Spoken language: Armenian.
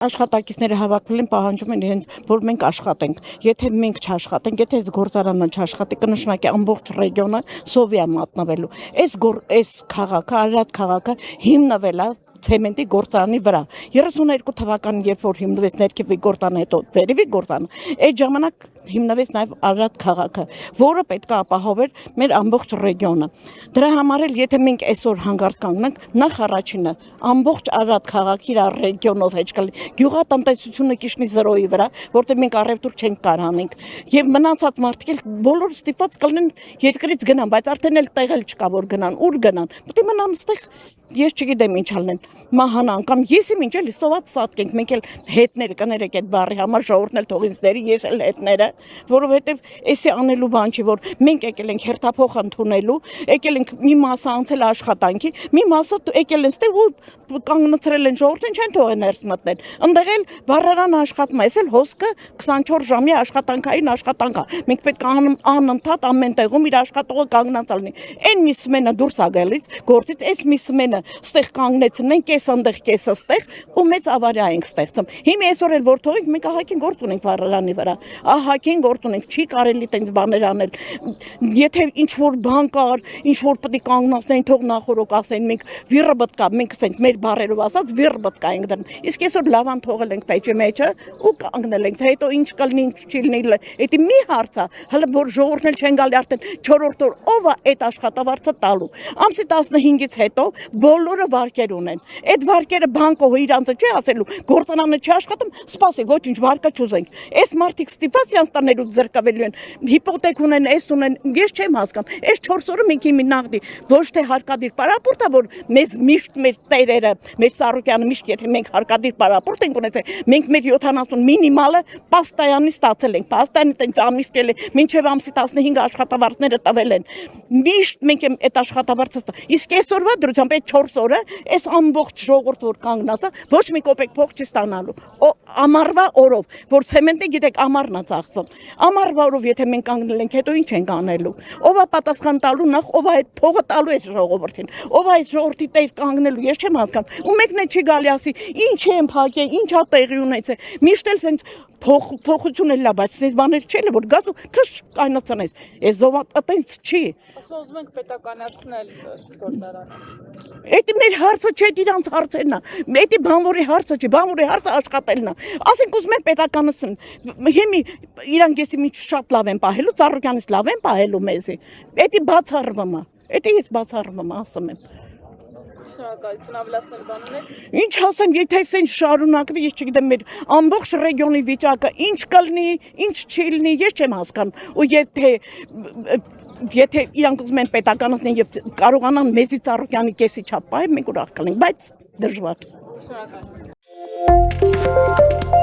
Աշխատակիցները հավաքվել են պահանջում են իրենց, որ մենք աշխատենք։ Եթե մենք չաշխատենք, եթե այս գործարանը չաշխատի, կնշանակի ամբողջ ռեգիոնը սովի է մատնվելու։ Այս քաղաքը, Արարատ քաղաքը հիմնվել է ցեմենտի գործարանի վրա 32 թվականին երբ որ հիմնվեց ներքևի գործարանը հետո վերևի գործարանը այդ ժամանակ հիմնվեց նաև Արարատ քաղաքը որը պետք է ապահովեր մեր ամբողջ ռեգիոնը դրա համար էլ եթե մենք այսօր հանգարց կանգնենք նախ առաջինը ամբողջ Արարատ քաղաքի իր ռեգիոնով հեչ կլի գյուղատնտեսությունը կիշնի 0-ի վրա որտեղ մենք առևտուր չենք կարողանենք եւ մնացած մարդիկ էլ բոլոր ստիպված կլինեն երկրից գնան բայց արդեն էլ տեղ էլ չկա որ գնան ուր գնան պետք է մնան այստեղ Ես չգիտեմ ինչ ալնեն մահանան կամ ես եմ ինչ էլ ստոված սատկենք մենք էլ հետները կներեք այդ բառի համար ժողովուրդն էլ թողինց դերի ես էլ հետները որովհետև էսի անելու բան չի որ մենք եկել ենք հերթափոխ ընդունելու եկել ենք մի մասը անցել աշխատանքի մի մասը եկել են ստեղ ու կանգնացրել են ժողովրդին չեն թողեն ներս մտնել ընդեղ էլ բառարան աշխատում է էս էլ հոսքը 24 ժամի աշխատանքային աշխատանք է մենք պետք է անընդհատ ամեն տեղում իր աշխատողը կանգնած լինի այն մի սմենը դուրս է գալիս գործից այս մի սմենը ստեղ կանգնեցին մենք կես անդեղ կեսը ստեղ ու մեծ ավարիա ենք ստեղծում հիմա այսօր էլ որ թողենք մենք ահագին գործ ունենք վառարանի վրա ահագին գործ ունենք չի կարելի տենց բաներ անել եթե ինչ որ բան կար ինչ որ պետք է կանգնացնեն թող նախորոք ասեն մենք վիրը պետք է մենք ասենք մեր բարերով ասած վիրը պետք է ենք դրան իսկ այսօր լավան թողել ենք պեջի մեջը ու կանգնել ենք թե հետո ինչ կլինի ինչ չի լինի դա մի հարց է հələ որ ժողովուրդն էլ չեն գալի արդեն 4-րդ օր ով է այդ աշխատավարձը տալու ամսի 15-ից հետո բոլորը վարկեր ունեն այդ վարկերը բանկովը իրանցը չի ասելու գործարանը չի աշխատում սպասեք ոչինչ վարկա չուզենք այս մարդիկ ստիպված իրանց տաներուց զրկավելու են հիպոթեք ունեն այս ունեն ես չեմ հասկանում այս 4 օրը մենք իմի նաղդի ոչ թե հարկադիր պարապորտ է որ մեզ միշտ մեր տերերը մեր Սարոկյանը միշտ եթե մենք հարկադիր պարապորտ ենք ունեցել մենք մեր 70 մինիմալը պաստայանի ստացել ենք պաստայանի տենց ամիշտել է մինչև ամսի 15 աշխատավարձները տվել են միշտ մենք այդ աշխատավարձը իսկ այսօրվա դրությամբ այդ 4 օրը այս ամբողջ ժողովուրդ որ կանգնած է ոչ մի կոպեկ փող չի ստանալու ամառվա օրով որ ցեմենտը գիտեք ամառն է ծախվում ամառվա օրով եթե մենք կանգնել ենք հետո ինչ ենք անելու ով է պատասխան տալու նախ ով է այդ փողը տալու այս ժողովրդին ով է այս ժողովրդի տեր կանգնելու ես չեմ հասկանում ու մեկն է չի գալի ասի ինչ են փակել ինչա տեղի ունեցել միշտ էլ sense փոխություն էլ լավ բայց այս բաներ չէ որ գազ ու քշ կայնացնես այս զովատ այտենց չի ասում ենք պետականացնել գործարանը Էդի մեր հարցը չէ իրանց հարցերն է էդի բանվորի հարցը չի բանվորի հարցը աշխատելն է ասենք ուզում են պետականացն հիմի իրանք եսի ինչ շատ լավ են պահելու Ծառուկյանից լավ են պահելու մեզի էդի բացառվում է էդի ես բացառվում ասում եմ Շնորհակալություն ավելացնել բան ունեք Ինչ ասեմ եթե սեն շարունակվի ես չգիտեմ մեր ամբողջ ռեգիոնի վիճակը ինչ կլինի ինչ չի լինի ես չեմ հասկանում ու Եթե իրանք ուզում են պետականացնեն եւ կարողանան մեզի Ծառուկյանի կեսի չափ պահել, մենք ուրախ կլինենք, բայց դժվար։ Շնորհակալություն